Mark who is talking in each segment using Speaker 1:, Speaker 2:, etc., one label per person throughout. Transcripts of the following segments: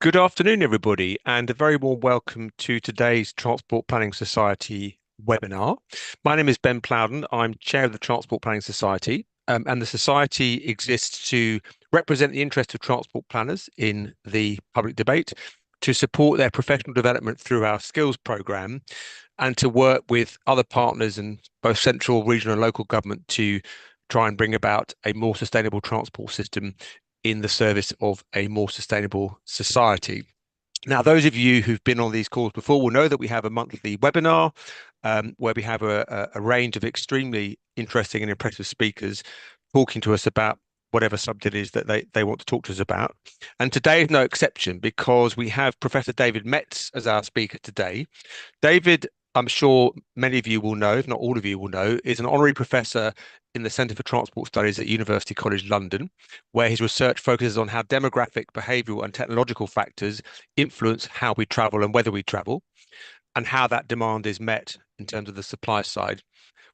Speaker 1: Good afternoon, everybody, and a very warm welcome to today's Transport Planning Society webinar. My name is Ben Plowden. I'm chair of the Transport Planning Society, and the Society exists to represent the interests of transport planners in the public debate, to support their professional development through our skills programme, and to work with other partners in both central, regional, and local government to try and bring about a more sustainable transport system in the service of a more sustainable society. Now, those of you who've been on these calls before will know that we have a monthly webinar where we have a range of extremely interesting and impressive speakers talking to us about whatever subject it is that they want to talk to us about. And today is no exception because we have Professor David Metz as our speaker today. David, I'm sure many of you will know, if not all of you will know, is an honorary professor in the Centre for Transport Studies at University College London, where his research focuses on how demographic, behavioural and technological factors influence how we travel and whether we travel, and how that demand is met in terms of the supply side.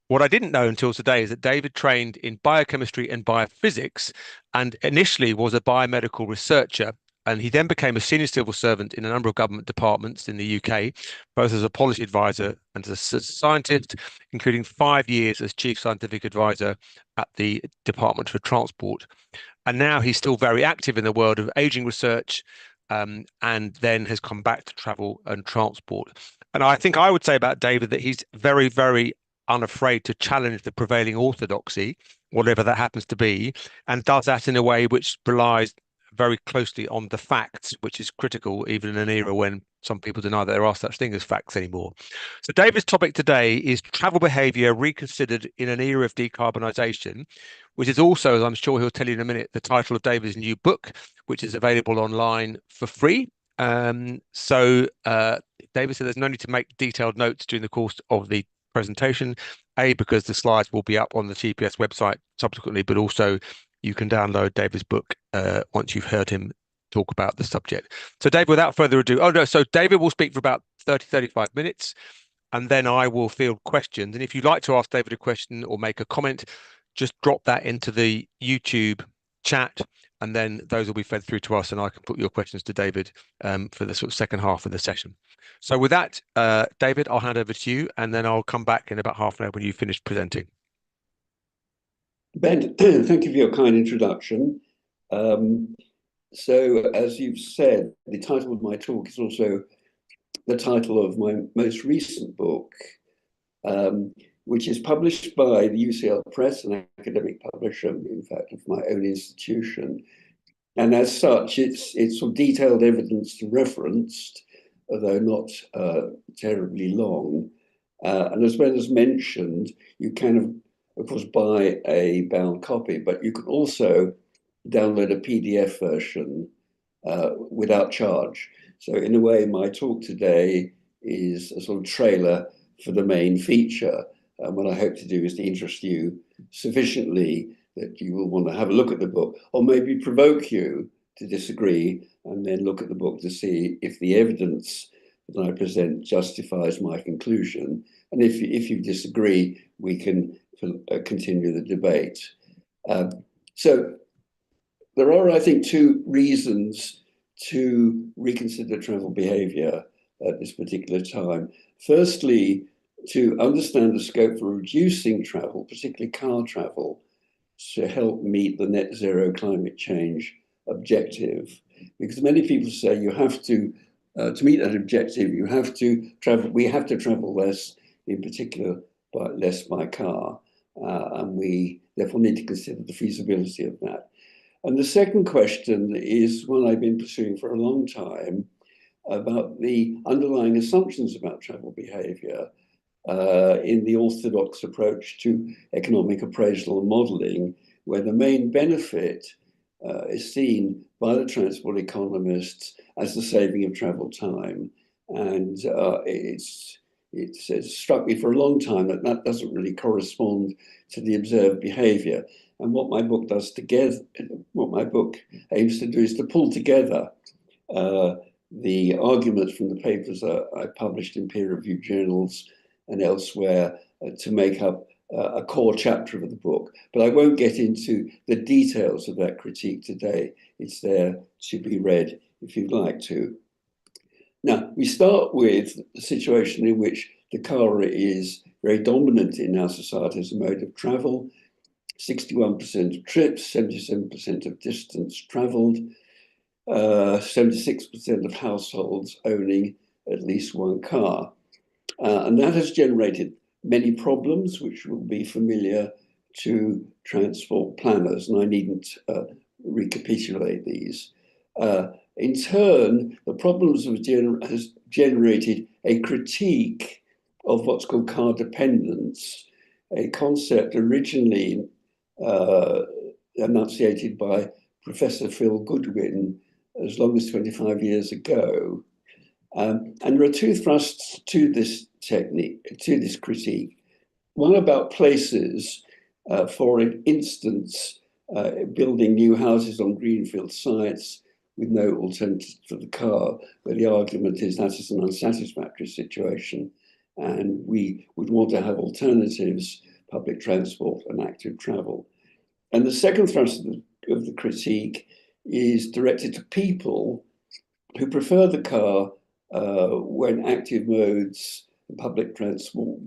Speaker 1: What I didn't know until today is that David trained in biochemistry and biophysics and initially was a biomedical researcher. And he then became a senior civil servant in a number of government departments in the UK, both as a policy advisor and as a scientist, including 5 years as chief scientific advisor at the Department for Transport. And now he's still very active in the world of aging research, and then has come back to travel and transport. And I think I would say about David that he's very, very unafraid to challenge the prevailing orthodoxy, whatever that happens to be, and does that in a way which relies very closely on the facts, which is critical even in an era when some people deny that there are such things as facts anymore. So David's topic today is travel behaviour reconsidered in an era of decarbonisation, which is also, as I'm sure he'll tell you in a minute, the title of David's new book, which is available online for free. David said there's no need to make detailed notes during the course of the presentation, because the slides will be up on the TPS website subsequently, but also you can download David's book once you've heard him talk about the subject. So David, without further ado, so David will speak for about 35 minutes, and then I will field questions. And if you'd like to ask David a question or make a comment, just drop that into the YouTube chat, and then those will be fed through to us, and I can put your questions to David for the sort of second half of the session. So with that, David, I'll hand over to you, and then I'll come back in about half an hour when you've finished presenting.
Speaker 2: Ben, thank you for your kind introduction. So, as you've said, the title of my talk is also the title of my most recent book, which is published by the UCL Press, an academic publisher, in fact, of my own institution. And as such, it's sort of detailed evidence referenced, although not terribly long. And as Ben has mentioned, you can, of course, buy a bound copy, but you can also download a PDF version without charge. So in a way, my talk today is a sort of trailer for the main feature. And what I hope to do is to interest you sufficiently that you will want to have a look at the book, or maybe provoke you to disagree and then look at the book to see if the evidence that I present justifies my conclusion. And if you disagree, we can continue the debate. So there are, I think, two reasons to reconsider travel behaviour at this particular time. Firstly, to understand the scope for reducing travel, particularly car travel, to help meet the net zero climate change objective. Because many people say you have to meet that objective, you have to travel, we have to travel less, in particular, but less by car. And we therefore need to consider the feasibility of that. And the second question is one I've been pursuing for a long time about the underlying assumptions about travel behaviour in the orthodox approach to economic appraisal and modelling, where the main benefit is seen by the transport economists as the saving of travel time. And it's struck me for a long time that that doesn't really correspond to the observed behaviour. And what my book does together, what my book aims to do is to pull together the arguments from the papers I published in peer-reviewed journals and elsewhere to make up a core chapter of the book. But I won't get into the details of that critique today. It's there to be read if you'd like to. Now, we start with a situation in which the car is very dominant in our society as a mode of travel. 61% of trips, 77% of distance travelled, 76% of households owning at least one car. And that has generated many problems, which will be familiar to transport planners, and I needn't recapitulate these. In turn, the problems has generated a critique of what's called car dependence, a concept originally enunciated by Professor Phil Goodwin as long as 25 years ago. And there are two thrusts to this technique, to this critique. One about places, for instance, building new houses on greenfield sites with no alternative for the car, where the argument is that is an unsatisfactory situation, and we would want to have alternatives, public transport and active travel. And the second thrust of the critique is directed to people who prefer the car when active modes and public transport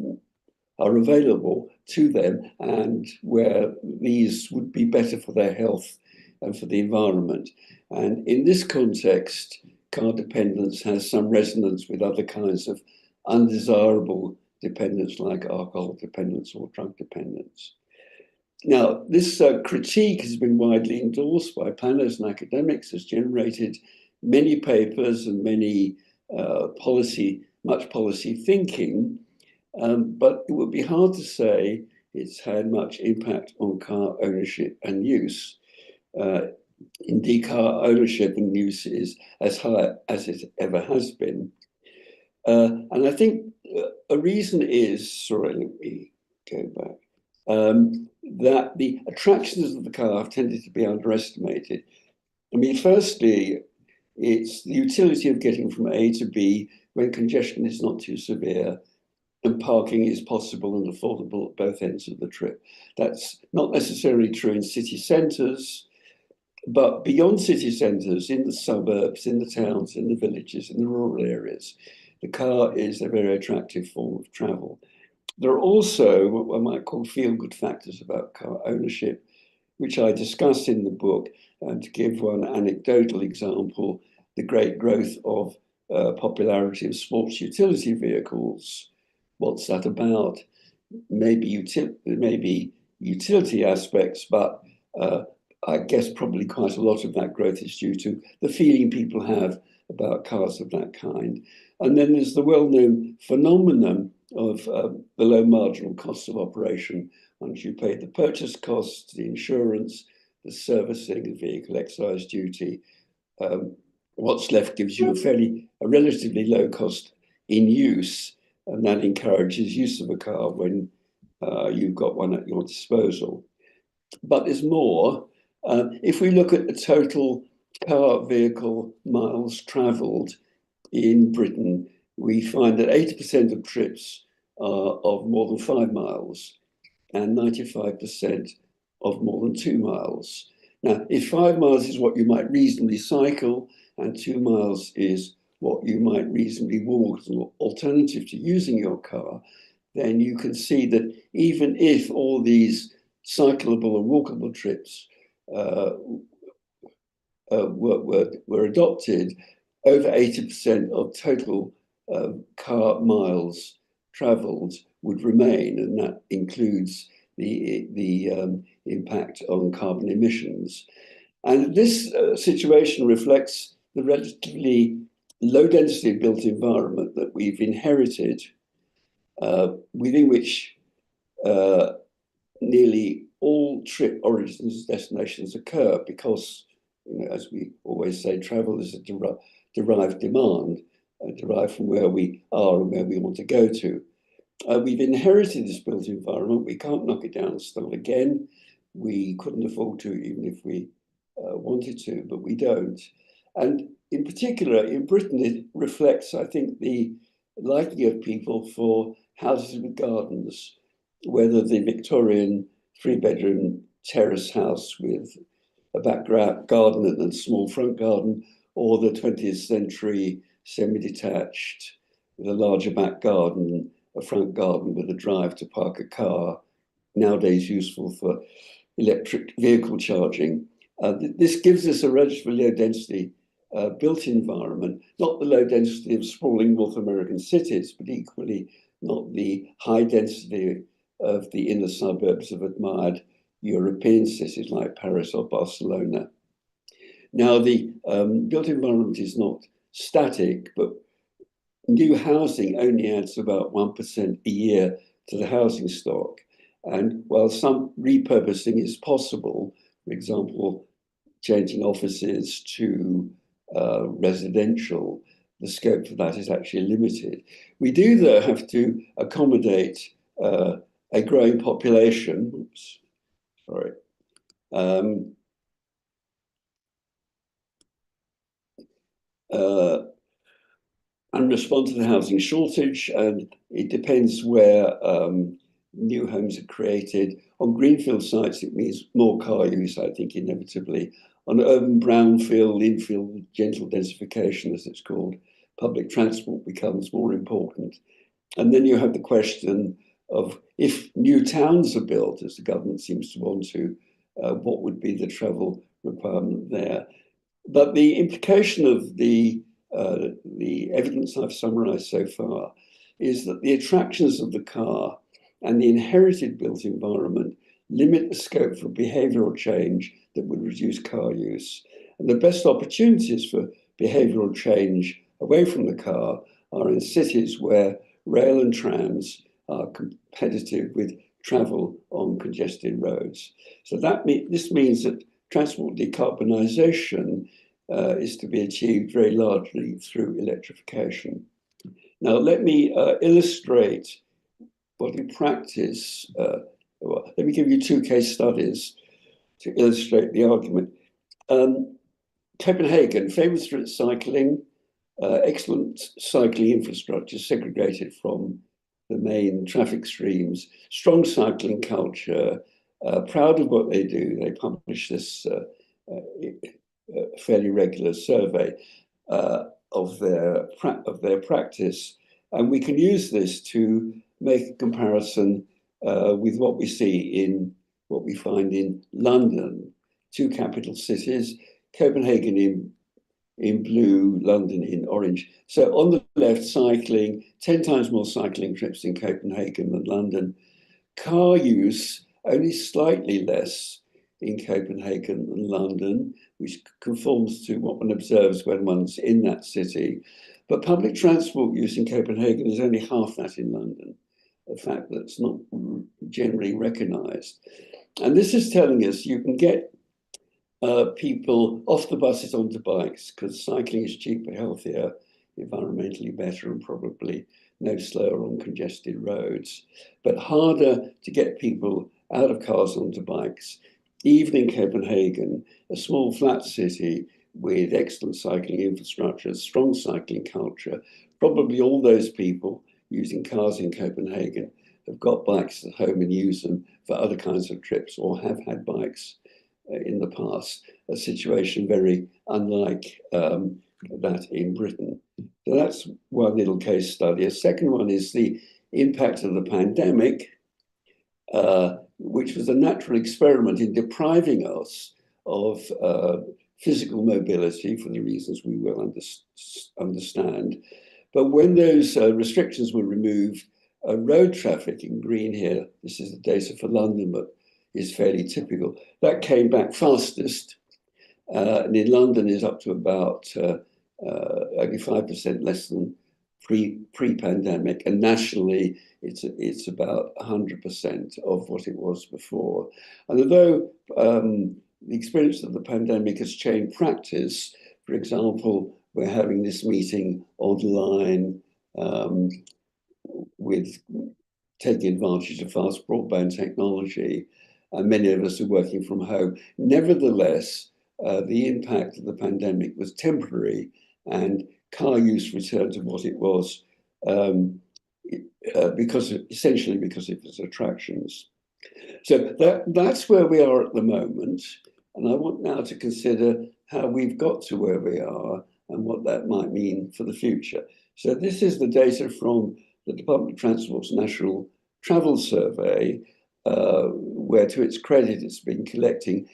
Speaker 2: are available to them, and where these would be better for their health and for the environment. And in this context, car dependence has some resonance with other kinds of undesirable dependence, like alcohol dependence or drug dependence. Now, this critique has been widely endorsed by planners and academics, has generated many papers and many much policy thinking, but it would be hard to say it's had much impact on car ownership and use. Indeed, car ownership and use is as high as it ever has been. And I think a reason is, sorry, let me go back, that the attractions of the car have tended to be underestimated. I mean, firstly, it's the utility of getting from A to B when congestion is not too severe and parking is possible and affordable at both ends of the trip. That's not necessarily true in city centres, but beyond city centres, in the suburbs, in the towns, in the villages, in the rural areas, the car is a very attractive form of travel. There are also what one might call feel-good factors about car ownership, which I discuss in the book. And to give one anecdotal example, the great growth of popularity of sports utility vehicles. What's that about? Maybe utility aspects, but I guess probably quite a lot of that growth is due to the feeling people have about cars of that kind. And then there's the well-known phenomenon of the low marginal costs of operation. Once you pay the purchase costs, the insurance, the servicing, the vehicle excise duty, what's left gives you a relatively low cost in use, and that encourages use of a car when you've got one at your disposal. But there's more. If we look at the total car vehicle miles travelled in Britain, we find that 80% of trips are of more than 5 miles and 95% of more than 2 miles. Now, if 5 miles is what you might reasonably cycle and 2 miles is what you might reasonably walk as an alternative to using your car, then you can see that even if all these cyclable and walkable trips were adopted, over 80% of total car miles travelled would remain, and that includes the impact on carbon emissions. And this situation reflects the relatively low density built environment that we've inherited, within which nearly all trip origins and destinations occur, because, as we always say, travel is a derived demand, derived from where we are and where we want to go to. We've inherited this built environment. We can't knock it down and start again. We couldn't afford to, even if we wanted to, but we don't. And in particular, in Britain, it reflects, I think, the liking of people for houses with gardens, whether the Victorian 3-bedroom terrace house with a back garden and a small front garden, or the 20th century semi-detached with a larger back garden, a front garden with a drive to park a car, nowadays useful for electric vehicle charging. This gives us a relatively low density built environment, not the low density of sprawling North American cities, but equally not the high density of the inner suburbs of admired European cities like Paris or Barcelona. Now, the built environment is not static, but new housing only adds about 1% a year to the housing stock. And while some repurposing is possible, for example, changing offices to residential, the scope for that is actually limited. We do, though, have to accommodate a growing population. Oops, sorry. And respond to the housing shortage, and it depends where new homes are created. On greenfield sites, it means more car use, I think, inevitably. On urban brownfield, infield, gentle densification, as it's called, public transport becomes more important. And then you have the question of, if new towns are built, as the government seems to want to, what would be the travel requirement there? But the implication of the evidence I've summarized so far is that the attractions of the car and the inherited built environment limit the scope for behavioral change that would reduce car use. And the best opportunities for behavioral change away from the car are in cities where rail and trams are competitive with travel on congested roads. So this means that transport decarbonisation is to be achieved very largely through electrification. Now, let me illustrate what in practice, well, let me give you two case studies to illustrate the argument. Copenhagen, famous for its cycling, excellent cycling infrastructure segregated from the main traffic streams, strong cycling culture, proud of what they do. They publish this fairly regular survey of their practice, and we can use this to make a comparison with what we find in London, two capital cities, Copenhagen in blue, London in orange. So on the left, cycling, 10 times more cycling trips in Copenhagen than London. Car use, only slightly less in Copenhagen than London, which conforms to what one observes when one's in that city. But public transport use in Copenhagen is only half that in London, a fact that's not generally recognized. And this is telling us you can get people off the buses onto bikes because cycling is cheaper, healthier, environmentally better, and probably no slower on congested roads, but harder to get people out of cars onto bikes. Even in Copenhagen, a small flat city with excellent cycling infrastructure, strong cycling culture, probably all those people using cars in Copenhagen have got bikes at home and use them for other kinds of trips or have had bikes in the past, a situation very unlike that in Britain. So that's one little case study. A second one is the impact of the pandemic, which was a natural experiment in depriving us of physical mobility for the reasons we will understand. But when those restrictions were removed, road traffic in green here, this is the data for London, but is fairly typical, that came back fastest. And in London is up to about only 5% less than pre-pandemic, and nationally it's about 100% of what it was before. And although the experience of the pandemic has changed practice, for example, we're having this meeting online with taking advantage of fast broadband technology, and many of us are working from home. Nevertheless, the impact of the pandemic was temporary, and car use returned to what it was essentially because of its attractions. So that's where we are at the moment. And I want now to consider how we've got to where we are and what that might mean for the future. So this is the data from the Department of Transport's National Travel Survey, where to its credit, it's been collecting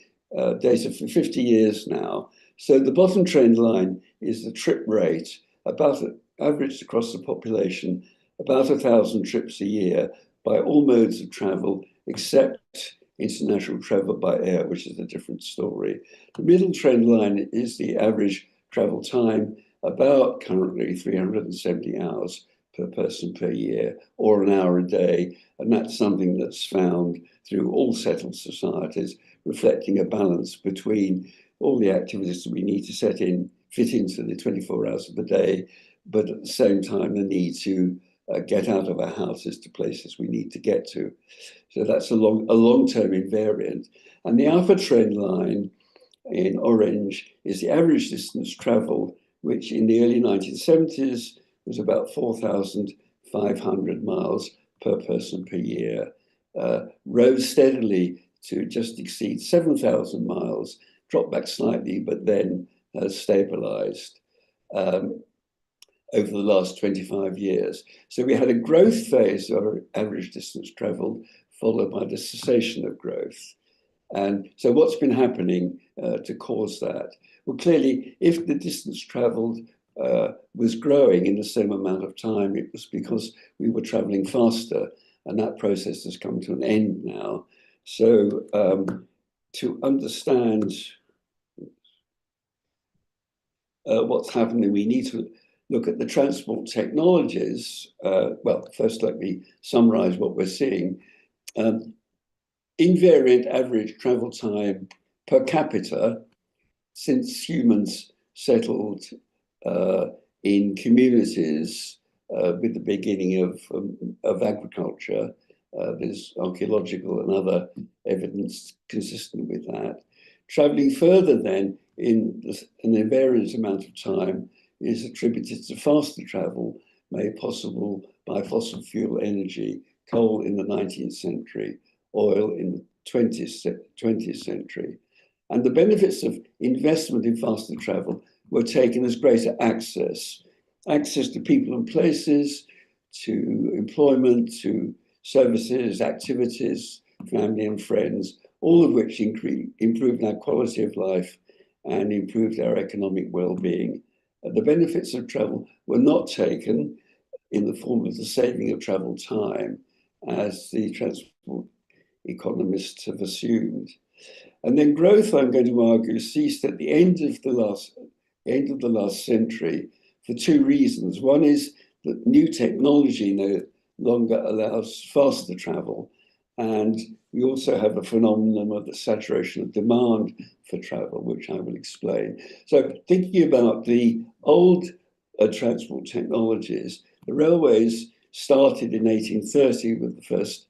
Speaker 2: data for 50 years now. So the bottom trend line is the trip rate, about averaged across the population, about 1,000 trips a year by all modes of travel, except international travel by air, which is a different story. The middle trend line is the average travel time, about currently 370 hours per person per year, or an hour a day. And that's something that's found through all settled societies, reflecting a balance between all the activities that we need to fit into the 24 hours of the day, but at the same time, the need to get out of our houses to places we need to get to. So that's a long-term invariant. And the upper trend line in orange is the average distance traveled, which in the early 1970s was about 4,500 miles per person per year, rose steadily to just exceed 7,000 miles, dropped back slightly, but then has stabilized over the last 25 years. So we had a growth phase of average distance traveled, followed by the cessation of growth. And so what's been happening to cause that? Well, clearly, if the distance traveled was growing in the same amount of time, it was because we were traveling faster, and that process has come to an end now. So to understand what's happening, we need to look at the transport technologies. Well, first, let me summarize what we're seeing. Invariant average travel time per capita since humans settled in communities with the beginning of agriculture. There's archaeological and other evidence consistent with that. Traveling further then in an invariant amount of time is attributed to faster travel made possible by fossil fuel energy, coal in the 19th century, oil in the 20th century. And the benefits of investment in faster travel were taken as greater access to people and places, to employment, to services, activities, family and friends, all of which improved our quality of life and improved our economic well-being. The benefits of travel were not taken in the form of the saving of travel time, as the transport economists have assumed. And then growth, I'm going to argue, ceased at the end of the last century for two reasons. One is that new technology no longer allows faster travel, and we also have a phenomenon of the saturation of demand for travel, which I will explain. So thinking about the old transport technologies, the railways started in 1830 with the first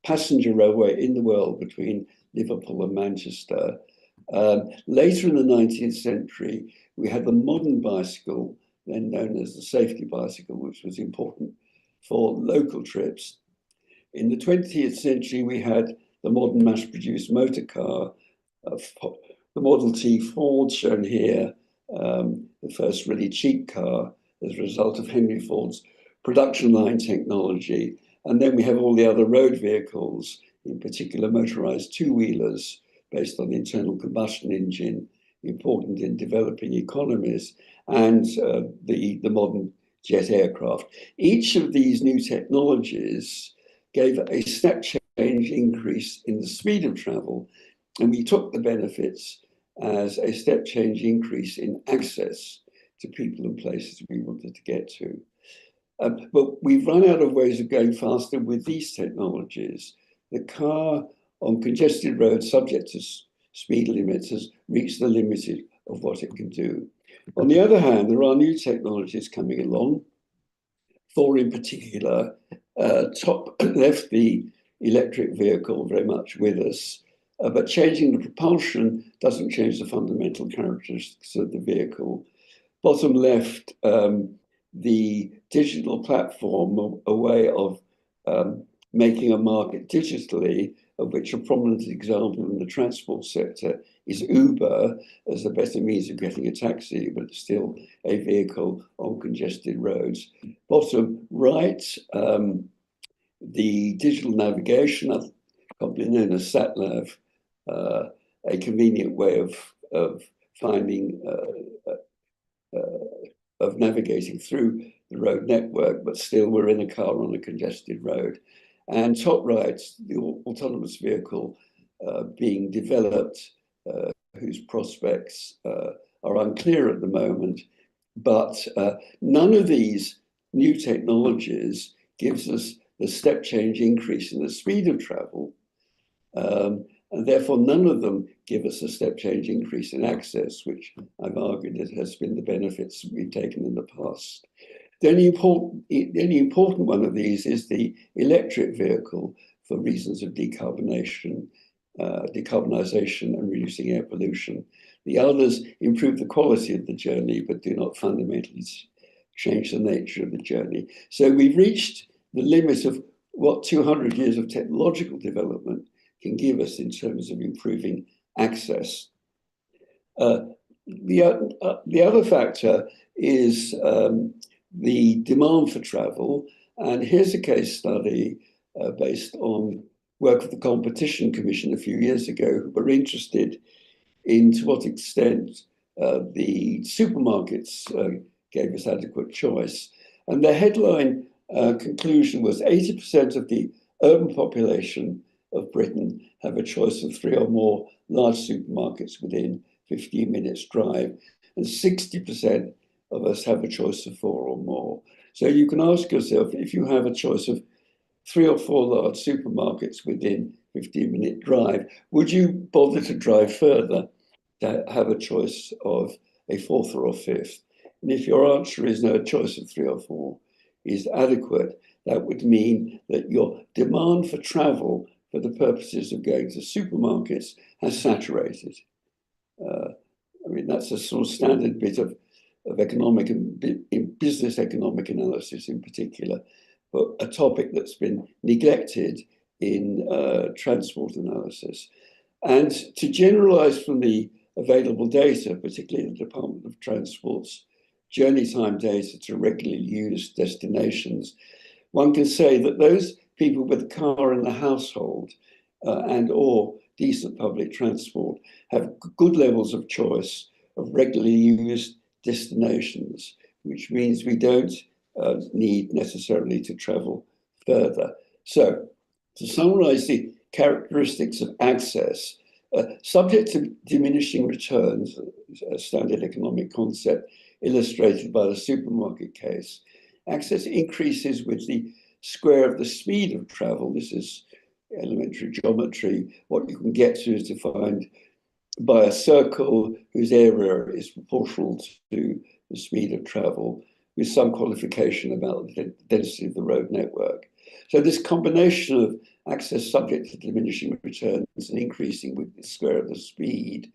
Speaker 2: passenger railway in the world between Liverpool and Manchester. Later in the 19th century, we had the modern bicycle, then known as the safety bicycle, which was important for local trips. In the 20th century, we had the modern mass-produced motor car, the Model T Ford shown here, the first really cheap car as a result of Henry Ford's production line technology. And then we have all the other road vehicles, in particular motorized two-wheelers based on the internal combustion engine, important in developing economies, and the modern jet aircraft. Each of these new technologies gave a step change increase in the speed of travel, and we took the benefits as a step change increase in access to people and places we wanted to get to. But we've run out of ways of going faster with these technologies. The car on congested roads subject to speed limits has reached the limit of what it can do. On the other hand, there are new technologies coming along. Four in particular, top left the electric vehicle very much with us, but changing the propulsion doesn't change the fundamental characteristics of the vehicle. Bottom left, the digital platform, a way of making a market digitally, of which a prominent example in the transport sector is Uber as the better means of getting a taxi, but still a vehicle on congested roads. Bottom right, the digital navigation, commonly known as SatNav, a convenient way of finding, of navigating through the road network, but still we're in a car on a congested road. And top right, the autonomous vehicle being developed, whose prospects are unclear at the moment. But none of these new technologies gives us the step change increase in the speed of travel. And therefore, none of them give us a step change increase in access, which I've argued it has been the benefits we've taken in the past. The only important one of these is the electric vehicle for reasons of decarbonisation and reducing air pollution. The others improve the quality of the journey, but do not fundamentally change the nature of the journey. So we've reached the limit of what 200 years of technological development can give us in terms of improving access. The other factor is the demand for travel. And here's a case study based on work of the Competition Commission a few years ago, who were interested in to what extent the supermarkets gave us adequate choice. And the headline conclusion was 80% of the urban population of Britain have a choice of 3 or more large supermarkets within 15 minutes drive, and 60% of us have a choice of 4 or more. So you can ask yourself, if you have a choice of 3 or 4 large supermarkets within 15-minute drive, would you bother to drive further to have a choice of a 4th or a 5th? And if your answer is no, a choice of 3 or 4 is adequate, that would mean that your demand for travel for the purposes of going to supermarkets has saturated. I mean, that's a sort of standard bit of economic and business economic analysis in particular, but a topic that's been neglected in transport analysis. And to generalize from the available data, particularly the Department of Transport's journey time data to regularly used destinations, one can say that those people with a car in the household and or decent public transport have good levels of choice of regularly used destinations, which means we don't need necessarily to travel further. So to summarize the characteristics of access, subject to diminishing returns, a standard economic concept illustrated by the supermarket case, access increases with the square of the speed of travel. This is elementary geometry. What you can get to is defined by a circle whose area is proportional to the speed of travel, with some qualification about the density of the road network. So this combination of access subject to diminishing returns and increasing with the square of the speed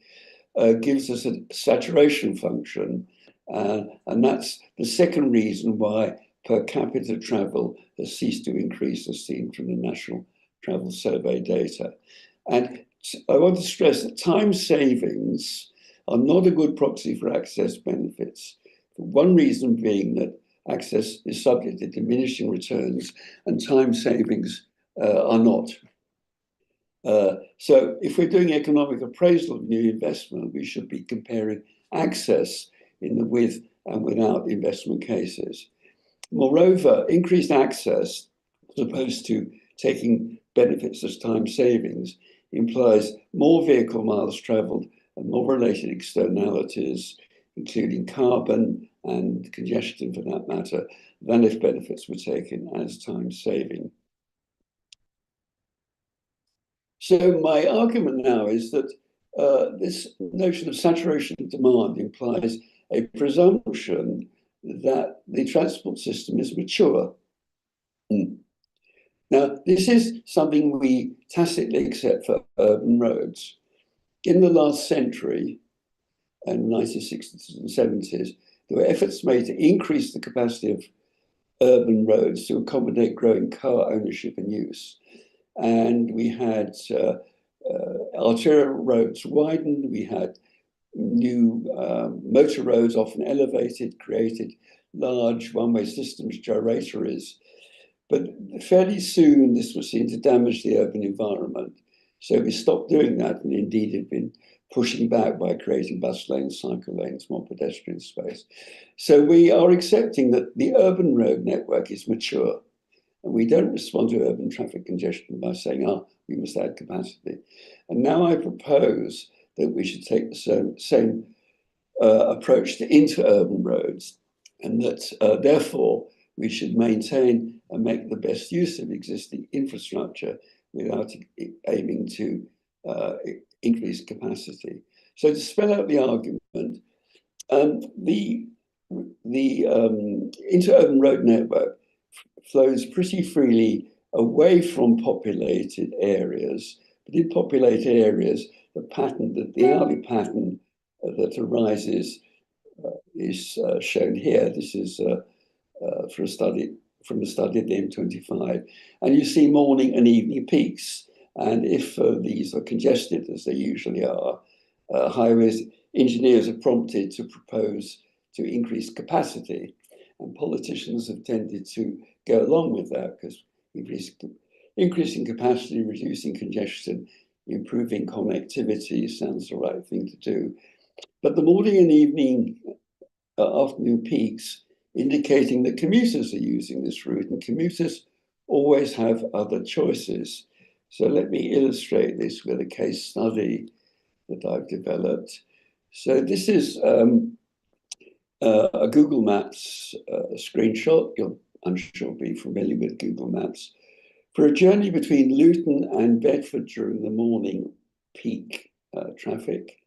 Speaker 2: gives us a saturation function. And that's the second reason why per capita travel has ceased to increase, as seen from the National Travel Survey data. And I want to stress that time savings are not a good proxy for access benefits. One reason being that access is subject to diminishing returns and time savings are not. So if we're doing economic appraisal of new investment, we should be comparing access in the with and without investment cases. Moreover, increased access, as opposed to taking benefits as time savings, implies more vehicle miles traveled and more related externalities, including carbon and congestion for that matter, than if benefits were taken as time saving. So my argument now is that this notion of saturation of demand implies a presumption that the transport system is mature. Now, this is something we tacitly accept for urban roads. In the last century, in the 1960s and 70s, there were efforts made to increase the capacity of urban roads to accommodate growing car ownership and use. and we had arterial roads widened, we had new motor roads, often elevated, created large one-way systems, gyratories. But fairly soon, this was seen to damage the urban environment. So we stopped doing that, and indeed have been pushing back by creating bus lanes, cycle lanes, more pedestrian space. So we are accepting that the urban road network is mature, and we don't respond to urban traffic congestion by saying, we must add capacity. And now I propose that we should take the same approach to interurban roads, and that therefore we should maintain and make the best use of existing infrastructure without aiming to increase capacity. So to spell out the argument, the interurban road network flows pretty freely away from populated areas, but in populated areas, the hourly pattern that arises is shown here. This is from a study of the M25, and you see morning and evening peaks. And if these are congested, as they usually are, highways engineers are prompted to propose to increase capacity, and politicians have tended to go along with that because increasing capacity, reducing congestion, improving connectivity sounds the right thing to do. But the morning and evening, afternoon peaks indicating that commuters are using this route, and commuters always have other choices. So let me illustrate this with a case study that I've developed. So this is a Google Maps screenshot. I'm sure you'll be familiar with Google Maps. For a journey between Luton and Bedford during the morning peak traffic,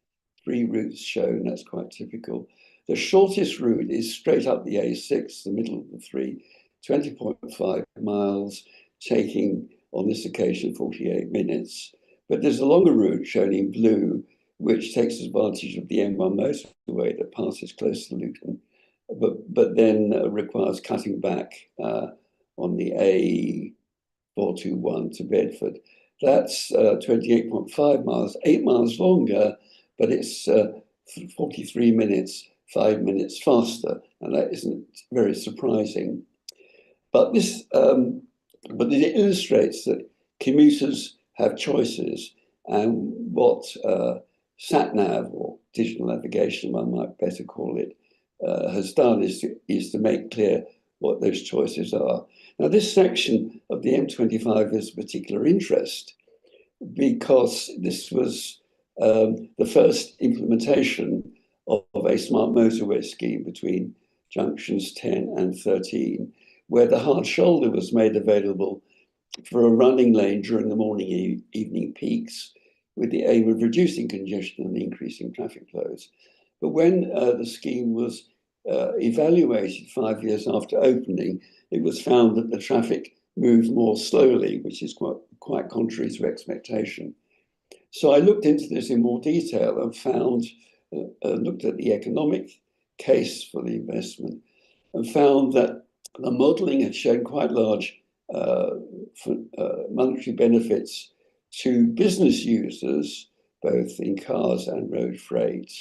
Speaker 2: 3 routes shown, that's quite typical. The shortest route is straight up the A6, the middle of the 3, 20.5 miles, taking on this occasion 48 minutes. But there's a longer route shown in blue, which takes advantage of the M1 motorway that passes close to Luton, but then requires cutting back on the A421 to Bedford. That's 28.5 miles, 8 miles longer, but it's 43 minutes, 5 minutes faster, and that isn't very surprising. But it illustrates that commuters have choices, and what sat-nav, or digital navigation, one might better call it, has done is to make clear what those choices are. Now, this section of the M25 is of particular interest because this was the first implementation of a smart motorway scheme between junctions 10 and 13, where the hard shoulder was made available for a running lane during the morning evening peaks, with the aim of reducing congestion and increasing traffic flows. But when the scheme was evaluated 5 years after opening, it was found that the traffic moved more slowly, which is quite contrary to expectation. So I looked into this in more detail and looked at the economic case for the investment, and found that the modelling had shown quite large monetary benefits to business users, both in cars and road freight,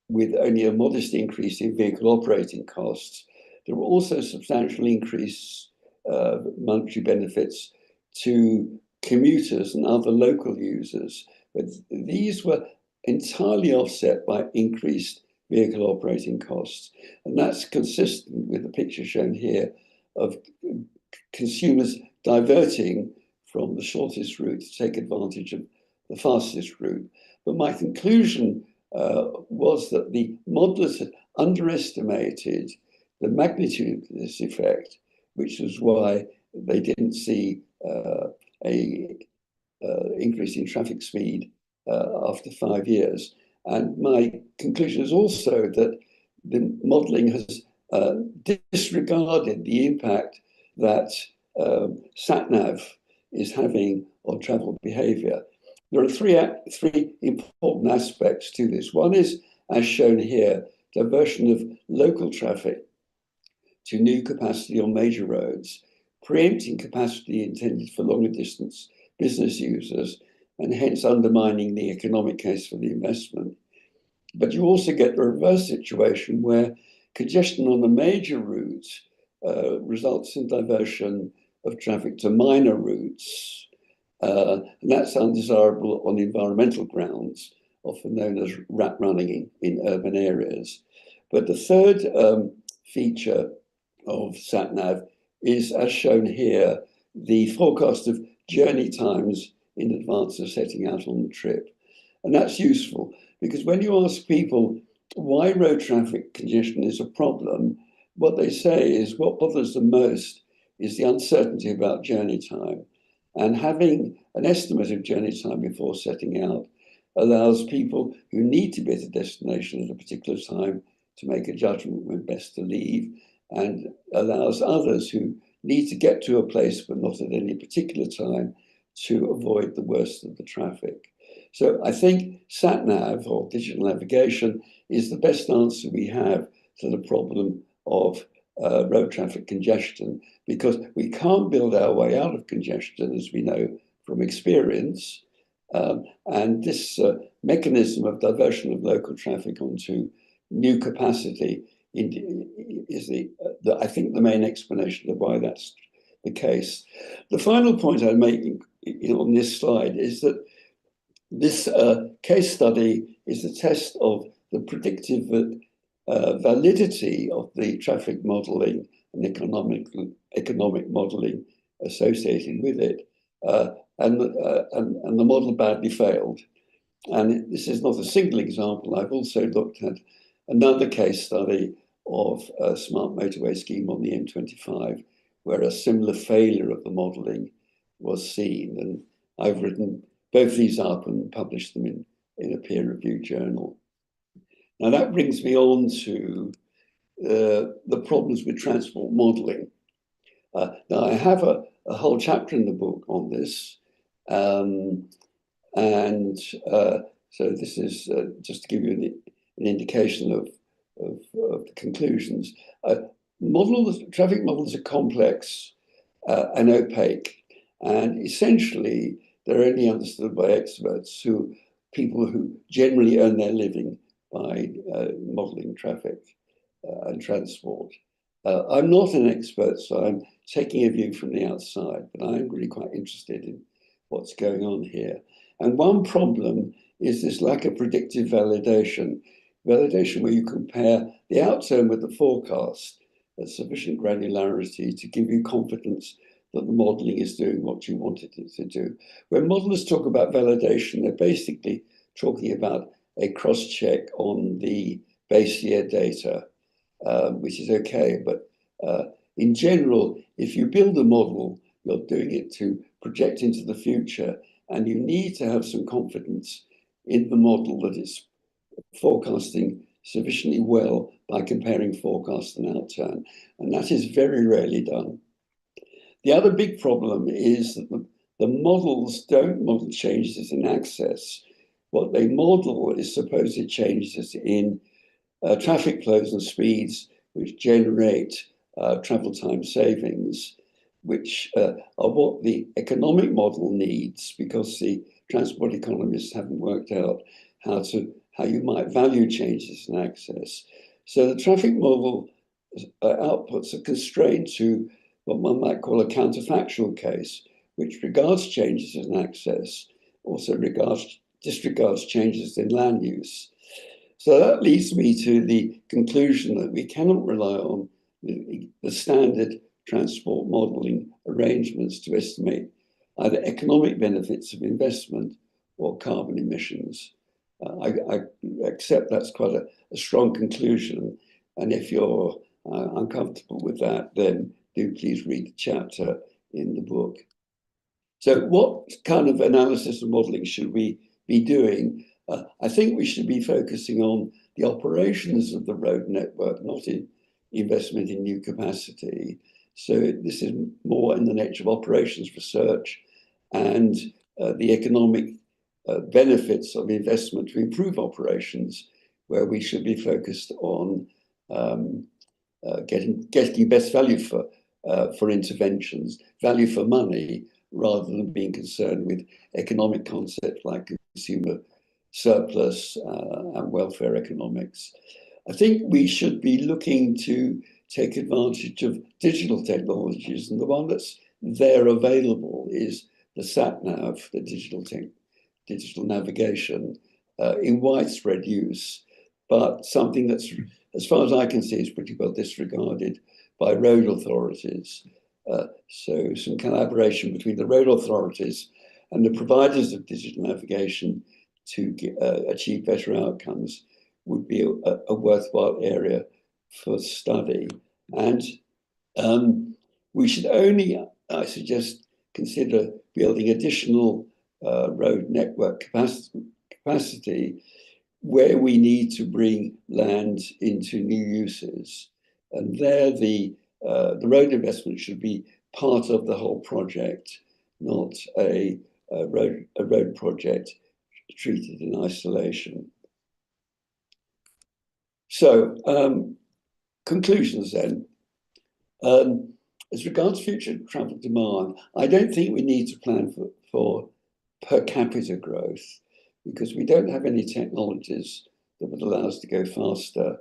Speaker 2: with only a modest increase in vehicle operating costs. There were also substantial increased monetary benefits to commuters and other local users, but these were entirely offset by increased vehicle operating costs. And that's consistent with the picture shown here of consumers diverting from the shortest route to take advantage of the fastest route. But my conclusion was that the modelers had underestimated the magnitude of this effect, which was why they didn't see a increase in traffic speed after 5 years. And my conclusion is also that the modelling has disregarded the impact that sat-nav is having on travel behaviour. There are three important aspects to this. One is, as shown here, diversion of local traffic to new capacity on major roads, preempting capacity intended for longer distance business users, and hence undermining the economic case for the investment. But you also get the reverse situation where congestion on the major routes results in diversion of traffic to minor routes. And that's undesirable on environmental grounds, often known as rat running in urban areas. But the third feature of SatNav is, as shown here, the forecast of journey times in advance of setting out on the trip. And that's useful because when you ask people why road traffic congestion is a problem, what they say is what bothers them most is the uncertainty about journey time. And having an estimate of journey time before setting out allows people who need to be at a destination at a particular time to make a judgment when best to leave, and allows others who need to get to a place but not at any particular time to avoid the worst of the traffic. So I think SatNav, or digital navigation, is the best answer we have to the problem of road traffic congestion, because we can't build our way out of congestion, as we know from experience. And this mechanism of diversion of local traffic onto new capacity is I think the main explanation of why that's the case. The final point I'd make on this slide is that this case study is a test of the predictive validity of the traffic modelling and economic modelling associated with it, and the model badly failed. And this is not a single example. I've also looked at another case study of a smart motorway scheme on the M25, where a similar failure of the modelling was seen. And I've written both these up and published them in a peer-reviewed journal. Now that brings me on to the problems with transport modelling. Now I have a whole chapter in the book on this, so this is just to give you an indication of the conclusions. Traffic models are complex and opaque, and essentially they're only understood by experts, people who generally earn their living by modelling traffic and transport. I'm not an expert, so I'm taking a view from the outside, but I'm really quite interested in what's going on here. And one problem is this lack of predictive validation where you compare the outturn with the forecast at sufficient granularity to give you confidence that the modelling is doing what you wanted it to do. When modelers talk about validation, they're basically talking about a cross-check on the base year data, which is okay. But in general, if you build a model, you're doing it to project into the future, and you need to have some confidence in the model that it's forecasting sufficiently well by comparing forecast and outturn. And that is very rarely done. The other big problem is that the models don't model changes in access. What they model is supposed changes in traffic flows and speeds, which generate travel time savings, which are what the economic model needs, because the transport economists haven't worked out how you might value changes in access. So the traffic model outputs are constrained to what one might call a counterfactual case, which regards changes in access, also disregards changes in land use. So that leads me to the conclusion that we cannot rely on the standard transport modelling arrangements to estimate either economic benefits of investment or carbon emissions. I accept that's quite a strong conclusion. And if you're uncomfortable with that, then do please read the chapter in the book. So what kind of analysis and modelling should we be doing? I think we should be focusing on the operations of the road network, not in investment in new capacity. So this is more in the nature of operations research and the economic benefits of investment to improve operations, where we should be focused on getting best value for for interventions, value for money, rather than being concerned with economic concepts like consumer surplus and welfare economics. I think we should be looking to take advantage of digital technologies, and the one that's there available is the sat-nav, the digital navigation, in widespread use, but something that's, as far as I can see, is pretty well disregarded by road authorities. So some collaboration between the road authorities and the providers of digital navigation to achieve better outcomes would be a worthwhile area for study. And we should only, I suggest, consider building additional road network capacity where we need to bring land into new uses. And there the road investment should be part of the whole project, not a road project treated in isolation. So conclusions then. As regards future travel demand, I don't think we need to plan for per capita growth, because we don't have any technologies that would allow us to go faster.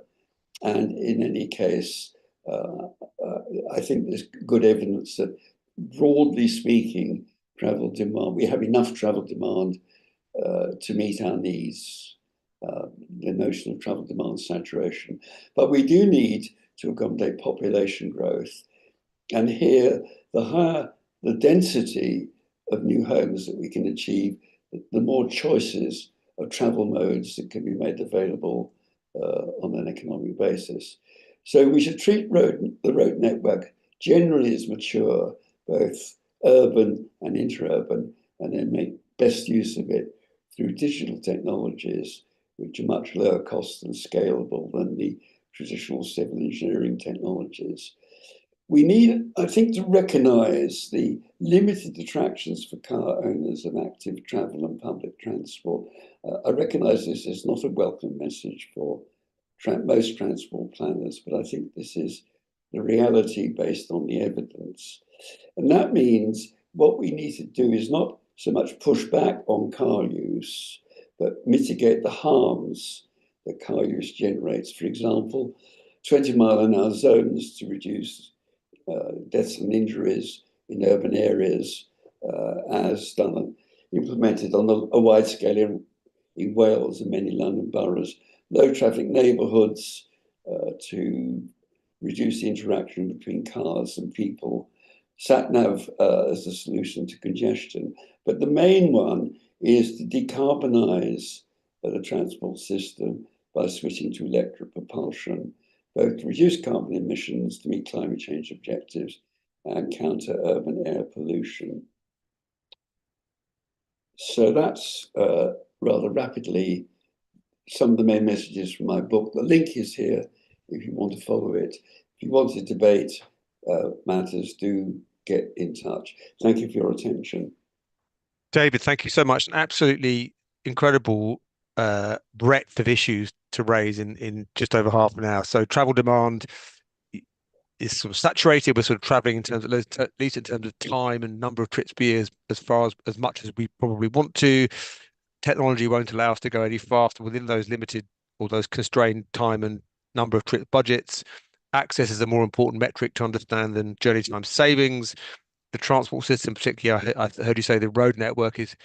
Speaker 2: And in any case, I think there's good evidence that, broadly speaking, travel demand, we have enough travel demand to meet our needs, the notion of travel demand saturation. But we do need to accommodate population growth. And here, the higher the density of new homes that we can achieve, the more choices of travel modes that can be made available on an economic basis. So we should treat the road network generally as mature, both urban and interurban, and then make best use of it through digital technologies, which are much lower cost and scalable than the traditional civil engineering technologies. We need, I think, to recognize the limited attractions for car owners of active travel and public transport. I recognize this is not a welcome message for most transport planners, but I think this is the reality based on the evidence. And that means what we need to do is not so much push back on car use, but mitigate the harms that car use generates. For example, 20-mile-an-hour zones to reduce deaths and injuries in urban areas, as implemented on a wide scale in Wales and many London boroughs. Low traffic neighbourhoods to reduce the interaction between cars and people. Sat-nav as a solution to congestion. But the main one is to decarbonise the transport system by switching to electric propulsion, both to reduce carbon emissions, to meet climate change objectives, and counter urban air pollution. So that's rather rapidly some of the main messages from my book. The link is here if you want to follow it. If you want to debate matters, do get in touch. Thank you for your attention.
Speaker 1: David, thank you so much. An absolutely incredible breadth of issues to raise in just over half an hour. So travel demand is sort of saturated. We're sort of traveling in terms of, at least in terms of time and number of trips per year, as far as much as we probably want to. Technology won't allow us to go any faster within those limited or those constrained time and number of trip budgets. Access is a more important metric to understand than journey time savings. The transport system, particularly, I heard you say the road network is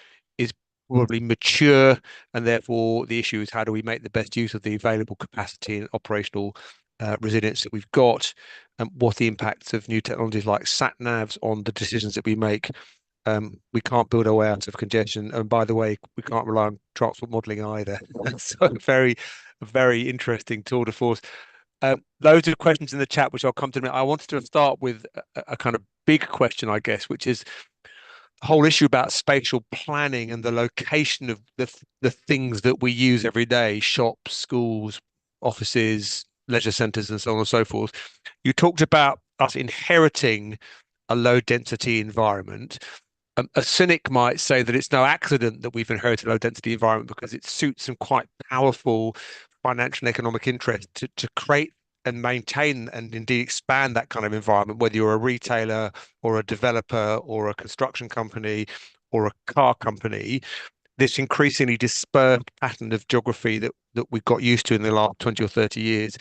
Speaker 1: probably mature, and therefore the issue is how do we make the best use of the available capacity and operational resilience that we've got, and what the impacts of new technologies like sat navs on the decisions that we make. We can't build our way out of congestion, and by the way, we can't rely on transport modelling either. So very interesting tour de force. Loads of questions in the chat, which I'll come to. I wanted to start with a kind of big question, I guess, which is the whole issue about spatial planning and the location of the things that we use every day: shops, schools, offices, leisure centres, and so on and so forth. You talked about us inheriting a low density environment. A cynic might say that it's no accident that we've inherited a low density environment, because it suits some quite powerful financial and economic interest to create and maintain and indeed expand that kind of environment, whether you're a retailer or a developer or a construction company or a car company, this increasingly dispersed pattern of geography that we got used to in the last 20 or 30 years.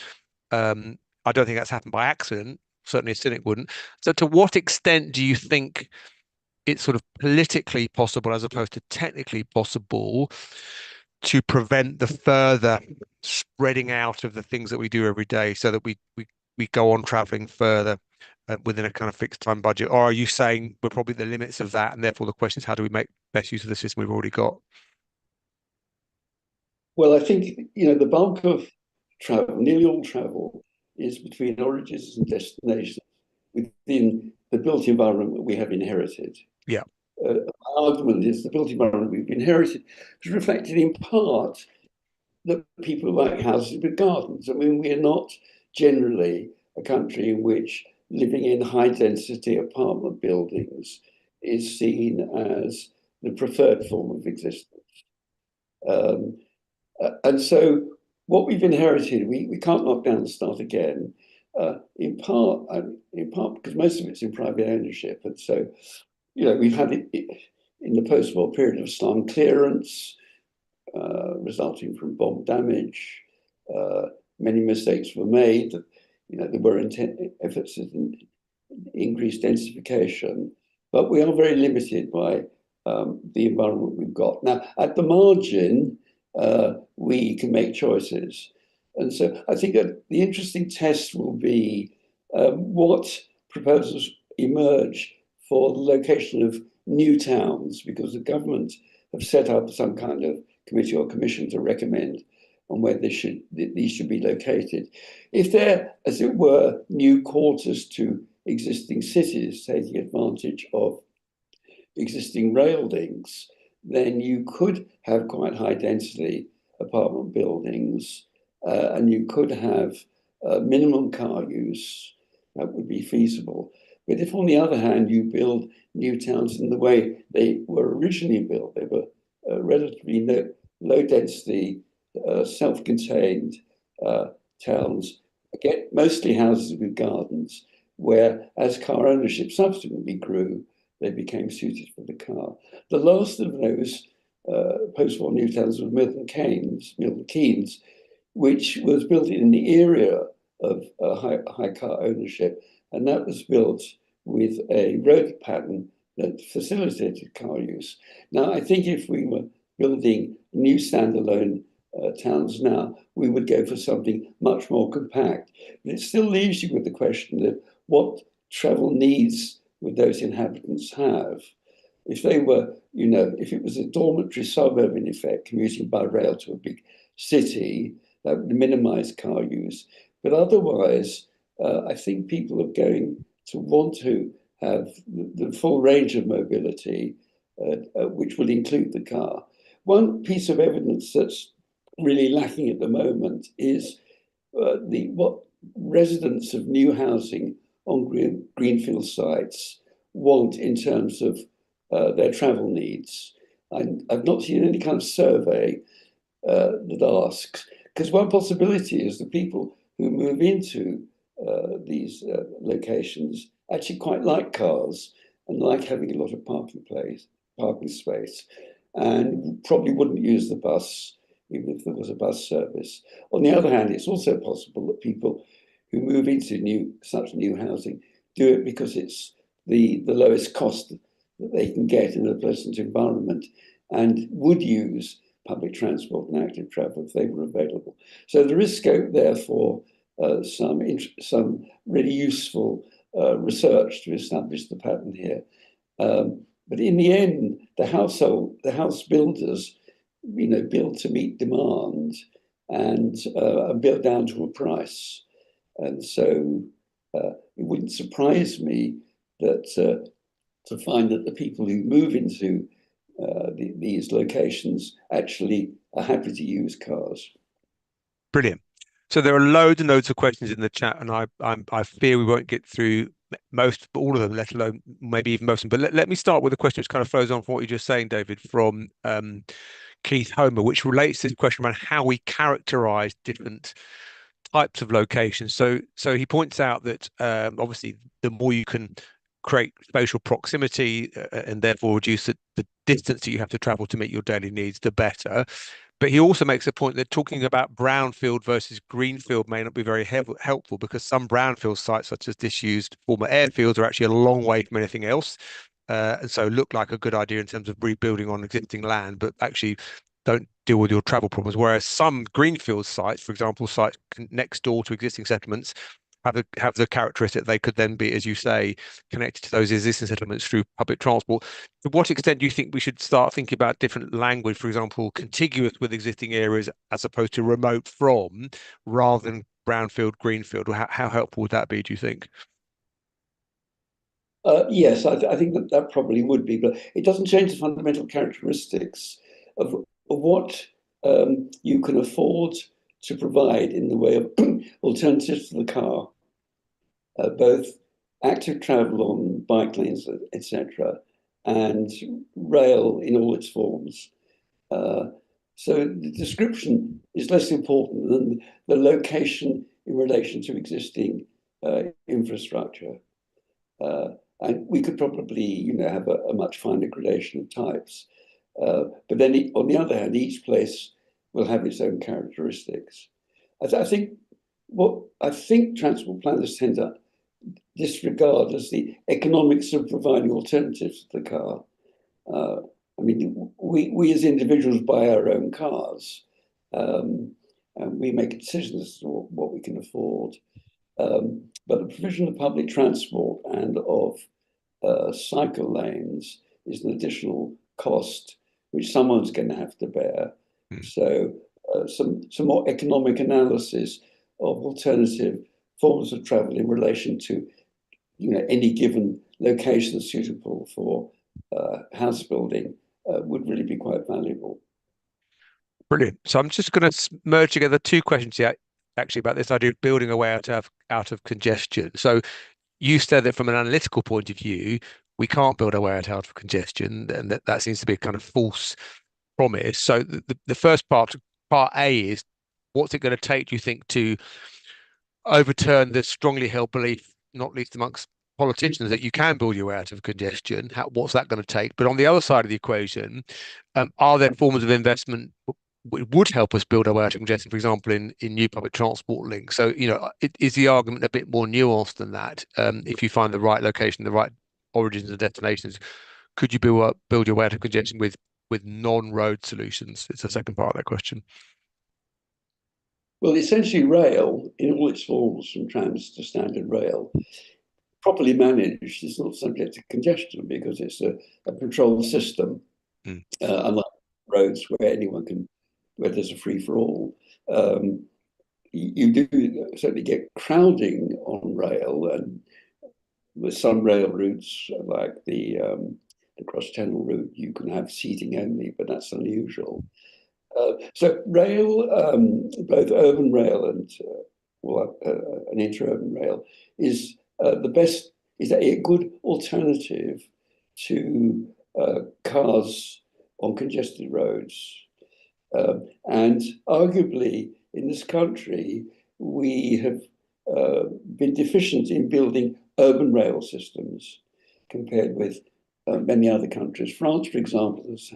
Speaker 1: I don't think that's happened by accident. Certainly a cynic wouldn't. So to what extent do you think it's sort of politically possible as opposed to technically possible to prevent the further spreading out of the things that we do every day so that we go on traveling further within a kind of fixed time budget? Or are you saying we're probably the limits of that, and therefore the question is how do we make best use of the system we've already got?
Speaker 2: Well, I think, the bulk of travel, nearly all travel, is between origins and destinations within the built environment that we have inherited.
Speaker 1: Yeah.
Speaker 2: My argument is the built environment we've inherited is reflected in part that people like houses with gardens. I mean, we are not generally a country in which living in high density apartment buildings is seen as the preferred form of existence. Um, and so what we've inherited, we can't knock down and start again, in part because most of it's in private ownership. And so, we've had it in the post-war period of slum clearance, resulting from bomb damage. Many mistakes were made. There were efforts at increased densification, but we are very limited by the environment we've got. Now, at the margin, we can make choices. And so I think that the interesting test will be what proposals emerge for the location of new towns, because the government have set up some kind of committee or commission to recommend on where these should be located. If they're, as it were, new quarters to existing cities, taking advantage of existing rail links, then you could have quite high density apartment buildings, and you could have minimum car use. That would be feasible. But if, on the other hand, you build new towns in the way they were originally built, they were relatively low density, self-contained towns, again, mostly houses with gardens, where as car ownership subsequently grew, they became suited for the car. The last of those post-war new towns was Milton Keynes, which was built in the era of high car ownership, and that was built with a road pattern that facilitated car use. Now, I think if we were building new standalone towns now, we would go for something much more compact. But it still leaves you with the question of what travel needs would those inhabitants have? If they were, if it was a dormitory suburb, in effect, commuting by rail to a big city, that would minimize car use. But otherwise, I think people are going to want to have the full range of mobility, which will include the car. One piece of evidence that's really lacking at the moment is what residents of new housing on greenfield sites want in terms of their travel needs. I've not seen any kind of survey that asks, because one possibility is the people who move into these locations actually quite like cars and like having a lot of parking space, and probably wouldn't use the bus even if there was a bus service. On the other hand, it's also possible that people who move into such new housing do it because it's the lowest cost that they can get in a pleasant environment, and would use public transport and active travel if they were available. So there is scope there for some really useful research to establish the pattern here. But in the end, the house builders, build to meet demand and build down to a price. And so it wouldn't surprise me that to find that the people who move into these locations actually are happy to use cars.
Speaker 1: Brilliant. So there are loads and loads of questions in the chat, and I fear we won't get through most, but all of them, let alone maybe even most of them. But let me start with a question which kind of flows on from what you're just saying, David, from Keith Homer, which relates to the question around how we characterize different types of locations. So he points out that obviously the more you can create spatial proximity and therefore reduce the distance that you have to travel to meet your daily needs, the better. But he also makes a point that talking about brownfield versus greenfield may not be very helpful because some brownfield sites, such as disused former airfields, are actually a long way from anything else. And so look like a good idea in terms of rebuilding on existing land, but actually don't deal with your travel problems. Whereas some greenfield sites, for example, sites next door to existing settlements, have the characteristic they could then be, as you say, connected to those existing settlements through public transport. To what extent do you think we should start thinking about different language, for example, contiguous with existing areas as opposed to remote from, rather than brownfield, greenfield? Or how helpful would that be, do you think?
Speaker 2: Yes, I think that probably would be, but it doesn't change the fundamental characteristics of what you can afford to provide in the way of alternatives to the car, both active travel on bike lanes, etc., and rail in all its forms. Uh, so the description is less important than the location in relation to existing infrastructure. And we could probably, have a much finer gradation of types. But then, on the other hand, each place will have its own characteristics. I think transport planners tend to disregard as the economics of providing alternatives to the car. I mean, we as individuals buy our own cars, and we make decisions as to what we can afford. But the provision of public transport and of cycle lanes is an additional cost which someone's going to have to bear.
Speaker 1: Mm.
Speaker 2: So some more economic analysis of alternative forms of travel in relation to any given location suitable for house building would really be quite valuable.
Speaker 1: Brilliant. So I'm just going to merge together two questions here, actually, about this idea of building a way out of congestion. So you said that from an analytical point of view, we can't build our way out of congestion, and that seems to be a kind of false promise. So the first part A is, what's it going to take, do you think, to overturn the strongly held belief, not least amongst politicians, that you can build your way out of congestion? What's that going to take? But on the other side of the equation, are there forms of investment which would help us build our way out of congestion, for example, in new public transport links? So, is the argument a bit more nuanced than that? If you find the right location, the right origins and destinations, could you build your way out of congestion with non-road solutions? It's the second part of that question.
Speaker 2: Well, essentially, rail in all its forms, from trams to standard rail, properly managed, is not subject to congestion because it's a controlled system,
Speaker 1: Mm.
Speaker 2: unlike roads where there's a free for all. You do certainly get crowding on rail, and with some rail routes, like the cross-channel route, you can have seating only, but that's unusual. So rail, both urban rail and an interurban rail, is a good alternative to cars on congested roads. And arguably, in this country, we have been deficient in building urban rail systems compared with many other countries. France, for example, has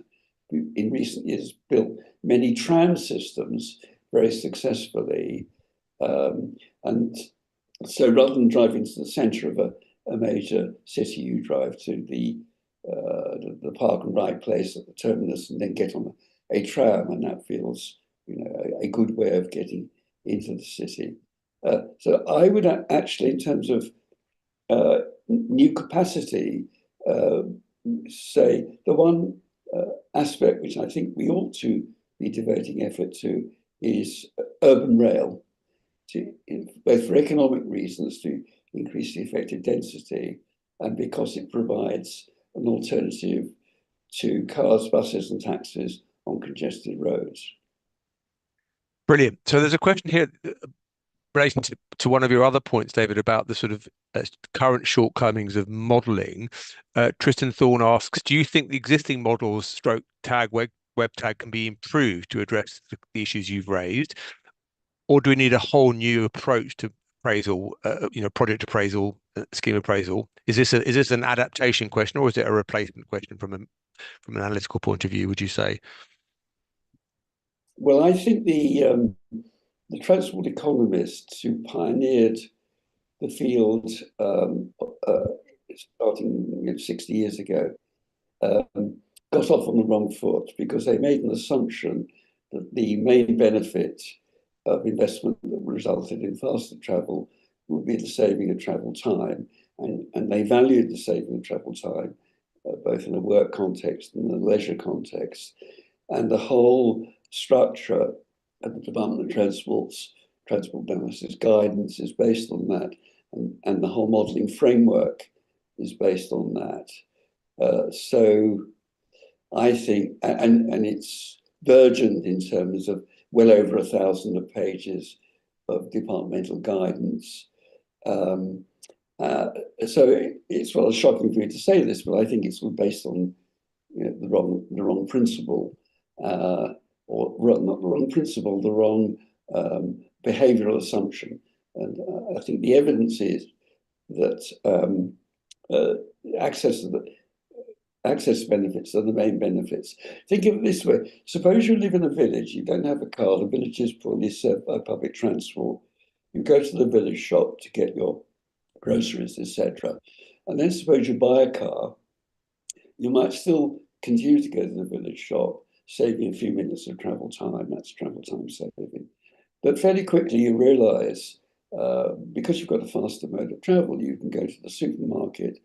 Speaker 2: in recent years built many tram systems very successfully. And so rather than driving to the center of a major city, you drive to the park and ride place at the terminus and then get on a tram, and that feels a good way of getting into the city. So I would actually, in terms of new capacity, say the one aspect which I think we ought to be devoting effort to is urban rail, both for economic reasons to increase the effective density and because it provides an alternative to cars, buses, and taxis on congested roads.
Speaker 1: Brilliant. So there's a question here relation to one of your other points, David, about the sort of current shortcomings of modelling. Tristan Thorne asks, do you think the existing models stroke tag web tag can be improved to address the issues you've raised? or do we need a whole new approach to appraisal, project appraisal, scheme appraisal? Is this an adaptation question, or is it a replacement question from an analytical point of view, would you say?
Speaker 2: Well, I think the transport economists who pioneered the field uh, starting 60 years ago um, got off on the wrong foot because they made an assumption that the main benefit of investment that resulted in faster travel would be the saving of travel time. And they valued the saving of travel time, both in a work context and a leisure context. And the whole structure of the Department of Transport's transport analysis guidance is based on that. And the whole modelling framework is based on that. So I think, and it's burgeoned in terms of well over 1,000 pages of departmental guidance. Um, so it's rather shocking for me to say this, but I think it's based on the wrong principle, or not the wrong principle, the wrong behavioural assumption. And I think the evidence is that uh, access to the access benefits are the main benefits. Think of it this way. Suppose you live in a village, you don't have a car, the village is poorly served by public transport. You go to the village shop to get your groceries, etc. And then suppose you buy a car, you might still continue to go to the village shop, saving a few minutes of travel time. That's travel time saving. But fairly quickly you realize, because you've got a faster mode of travel, you can go to the supermarket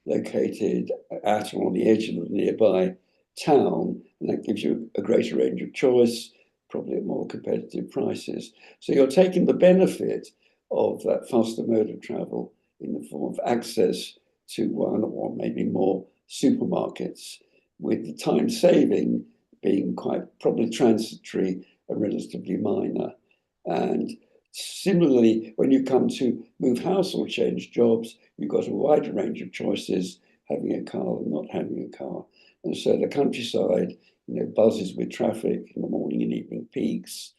Speaker 2: located at or on the edge of a nearby town, and that gives you a greater range of choice, probably at more competitive prices. So you're taking the benefit of that faster mode of travel in the form of access to one or maybe more supermarkets, with the time saving being quite probably transitory and relatively minor. And similarly, when you come to move house or change jobs, you've got a wider range of choices, having a car and not having a car. And so the countryside, buzzes with traffic in the morning and evening peaks.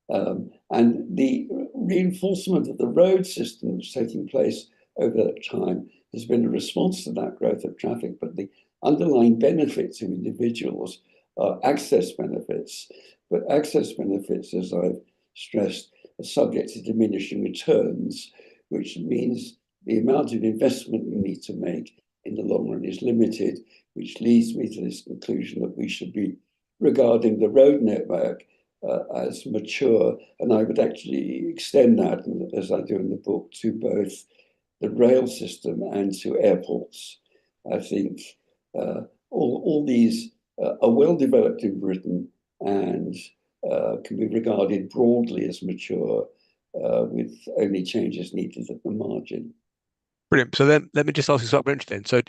Speaker 2: And the reinforcement of the road system that's taking place over that time has been a response to that growth of traffic, but the underlying benefits to individuals are access benefits. But access benefits, as I've stressed, are subject to diminishing returns, which means the amount of investment we need to make in the long run is limited, which leads me to this conclusion that we should be regarding the road network as mature. And I would actually extend that, as I do in the book, to both the rail system and to airports. I think all these are well developed in Britain and can be regarded broadly as mature, with only changes needed at the margin.
Speaker 1: Brilliant. So then let me just ask you something interesting. So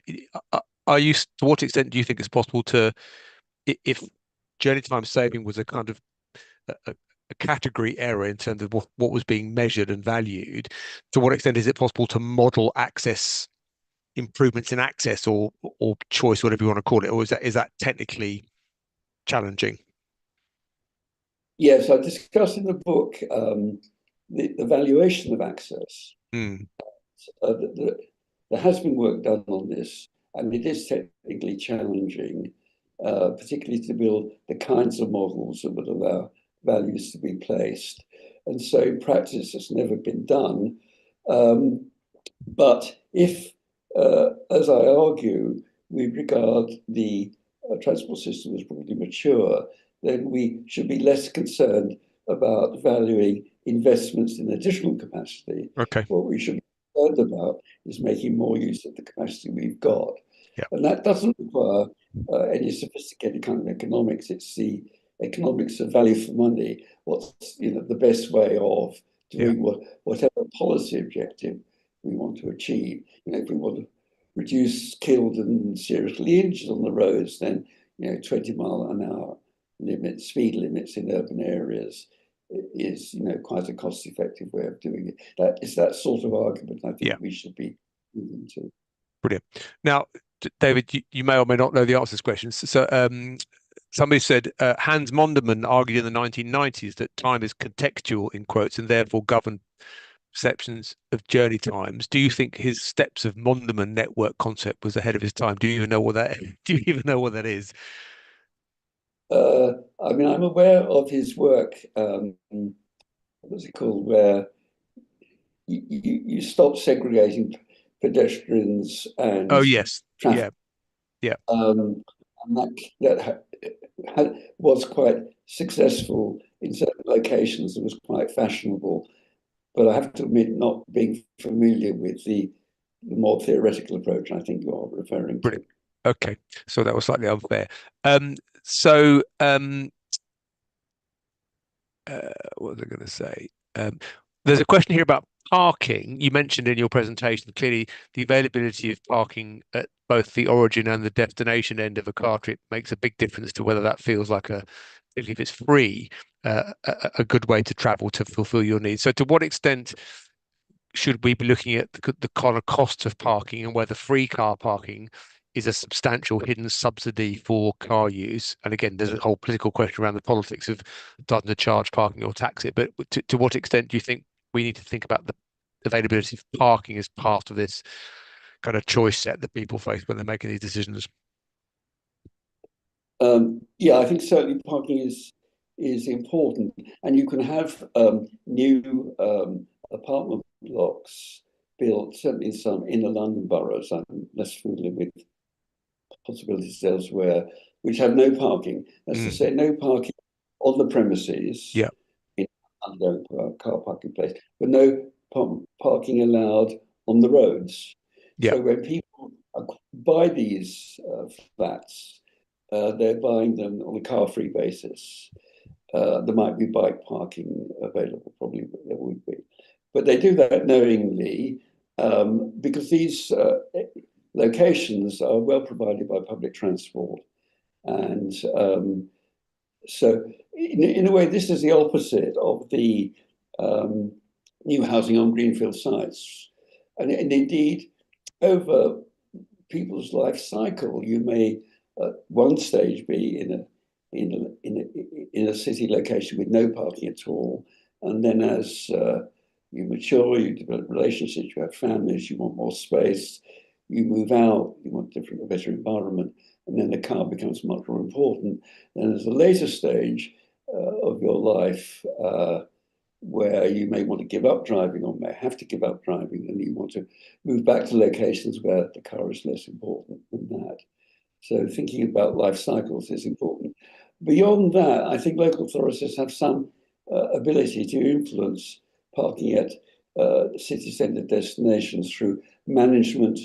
Speaker 1: to what extent do you think it's possible to, if journey time saving was a kind of a category error in terms of what was being measured and valued, to what extent is it possible to model access improvements in access or choice, whatever you want to call it, or is that technically challenging?
Speaker 2: Yes, I discuss in the book the valuation of access.
Speaker 1: Mm,
Speaker 2: There has been work done on this, and it is technically challenging, particularly to build the kinds of models that would allow values to be placed. And so in practice, it's never been done. But if, as I argue, we regard the transport system as broadly mature, then we should be less concerned about valuing investments in additional capacity.
Speaker 1: okay.
Speaker 2: What we should be concerned about is making more use of the capacity we've got.
Speaker 1: Yeah.
Speaker 2: And that doesn't require any sophisticated kind of economics. It's the economics of value for money. What's the best way of
Speaker 1: Yeah.
Speaker 2: doing whatever policy objective we want to achieve. If we want to reduce killed and seriously injured on the roads, then 20-mile-an-hour speed limits in urban areas is quite a cost-effective way of doing it. That is that sort of argument I think
Speaker 1: Yeah.
Speaker 2: we should be moving to.
Speaker 1: Brilliant. Now, David, you may or may not know the answer to this question. So, Somebody said Hans Monderman argued in the 1990s that time is contextual in quotes and therefore govern perceptions of journey times. Do you think his steps of Monderman network concept was ahead of his time? Do you even know what that do you even know what that is?
Speaker 2: I mean, I'm aware of his work. What was it called? Where you stop segregating pedestrians
Speaker 1: Oh
Speaker 2: and
Speaker 1: yes.
Speaker 2: traffic.
Speaker 1: Yeah, yeah.
Speaker 2: And that was quite successful in certain locations. It was quite fashionable. But I have to admit, not being familiar with the more theoretical approach I think you're referring to.
Speaker 1: Brilliant. Okay. So that was slightly unfair. Um, so what was I going to say? Um, there's a question here about parking. You mentioned in your presentation clearly the availability of parking at both the origin and the destination end of a car trip makes a big difference to whether that feels like if it's free, a good way to travel to fulfill your needs. So, to what extent should we be looking at the kind of cost of parking and whether free car parking is a substantial hidden subsidy for car use? And again, there's a whole political question around the politics of starting to charge parking or tax it. But to what extent do you think we need to think about the availability of parking as part of this kind of choice set that people face when they're making these decisions?
Speaker 2: Yeah, I think certainly parking is important, and you can have new apartment blocks built, certainly in some inner London boroughs. I'm less familiar with possibilities elsewhere, which have no parking. That's to
Speaker 1: Mm,
Speaker 2: say, no parking on the premises
Speaker 1: yeah,
Speaker 2: in underground car parking place, but no parking allowed on the roads.
Speaker 1: yeah,
Speaker 2: So when people buy these flats, they're buying them on a car-free basis. There might be bike parking available, probably there would be. But they do that knowingly because these locations are well provided by public transport. And so, in a way, this is the opposite of the new housing on greenfield sites. And indeed, over people's life cycle, you may at one stage be in a city location with no parking at all, and then as you mature, you develop relationships, you have families, you want more space, you move out, you want a better environment, and then the car becomes much more important. And there's a later stage of your life where you may want to give up driving or may have to give up driving, and you want to move back to locations where the car is less important than that. So thinking about life cycles is important. Beyond that, I think local authorities have some ability to influence parking at city centre destinations through management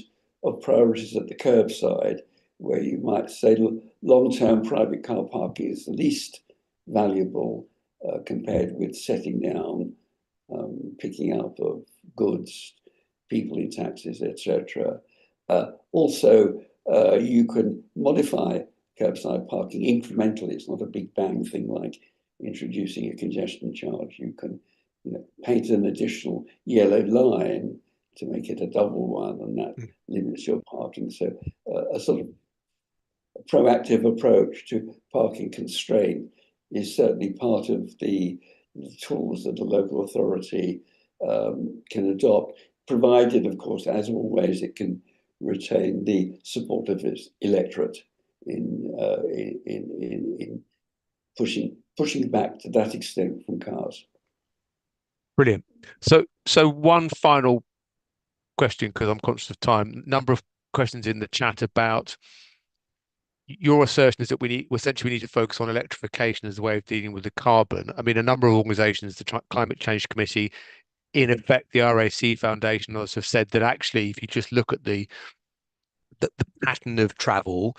Speaker 2: of priorities at the curbside, where you might say long-term private car parking is the least valuable compared with setting down, picking up of goods, people in taxis, etc. Also, you can modify curbside parking incrementally. It's not a big bang thing like introducing a congestion charge. You can paint an additional yellow line to make it a double one, and that
Speaker 1: mm,
Speaker 2: limits your parking. So a sort of proactive approach to parking constraint is certainly part of the tools that a local authority can adopt, provided, of course, as always, it can retain the support of its electorate in pushing back to that extent from cars.
Speaker 1: brilliant. So one final question, because I'm conscious of time. Number of questions in the chat about your assertion is that we need to focus on electrification as a way of dealing with the carbon. I mean, a number of organisations, the Climate Change Committee, in effect, the RAC Foundation, others have said that actually, if you just look at the pattern of travel,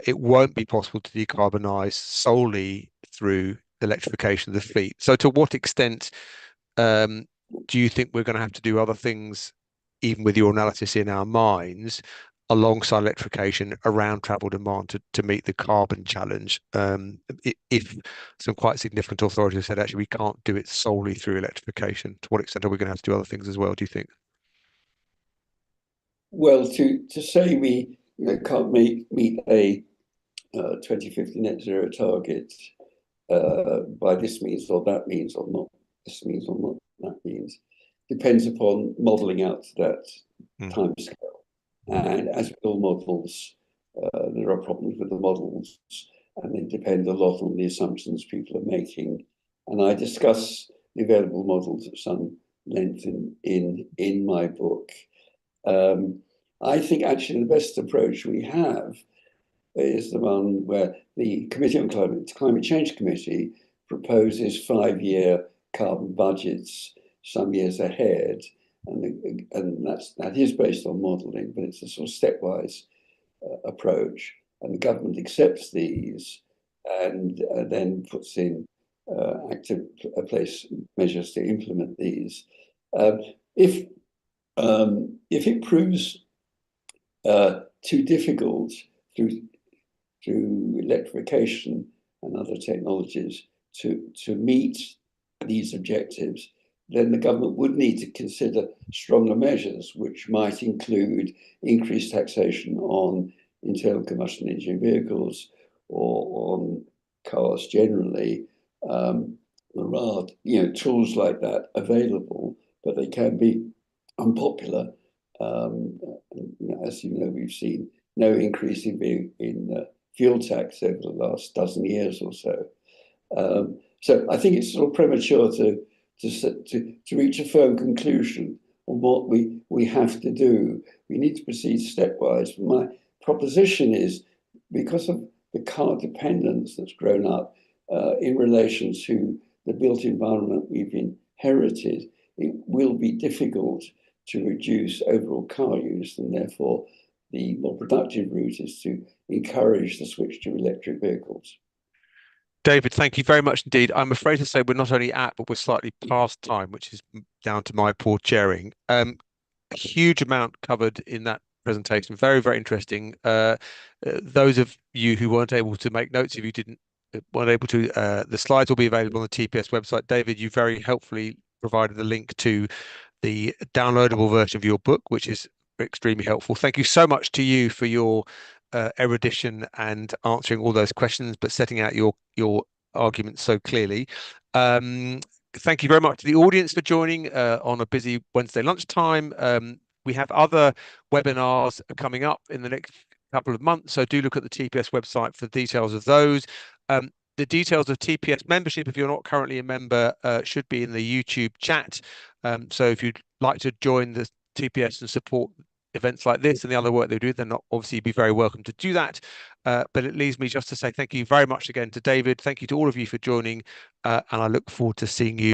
Speaker 1: it won't be possible to decarbonise solely through electrification of the fleet. So, to what extent um, do you think we're going to have to do other things, even with your analysis in our minds, alongside electrification around travel demand to meet the carbon challenge? If some quite significant authorities have said actually we can't do it solely through electrification, to what extent are we going to have to do other things as well, do you think?
Speaker 2: Well, to say we can't meet a 2050 net zero target by this means or that means, or not this means or not that means, depends upon modelling out to that timescale. And as with all models, there are problems with the models, and they depend a lot on the assumptions people are making. And I discuss the available models at some length in my book. I think actually the best approach we have is the one where the Committee on Climate Change Committee proposes 5-year carbon budgets some years ahead, and that is based on modelling, but it's a sort of stepwise approach, and the government accepts these and then puts in active place measures to implement these. If it proves too difficult through electrification and other technologies to meet these objectives, then the government would need to consider stronger measures, which might include increased taxation on internal combustion engine vehicles or on cars generally. There are tools like that available, but they can be unpopular. As you know, we've seen no increase in fuel tax over the last dozen years or so. So I think it's sort of premature to reach a firm conclusion on what we have to do. We need to proceed stepwise. My proposition is, because of the car dependence that's grown up in relation to the built environment we've inherited, it will be difficult to reduce overall car use, and therefore the more productive route is to encourage the switch to electric vehicles.
Speaker 1: David, thank you very much indeed. I'm afraid to say we're not only at, but we're slightly past time, which is down to my poor chairing. A huge amount covered in that presentation. Very, very interesting. Those of you who weren't able to make notes, if you weren't able to, the slides will be available on the TPS website. David, you very helpfully provided the link to the downloadable version of your book, which is extremely helpful. Thank you so much to you for your erudition and answering all those questions, but setting out your arguments so clearly. Thank you very much to the audience for joining on a busy Wednesday lunchtime. We have other webinars coming up in the next couple of months, so do look at the TPS website for details of those. The details of TPS membership, if you're not currently a member, should be in the YouTube chat. So if you'd like to join the TPS and support events like this and the other work they do, then obviously you'd be very welcome to do that. But it leaves me just to say thank you very much again to David. Thank you to all of you for joining, and I look forward to seeing you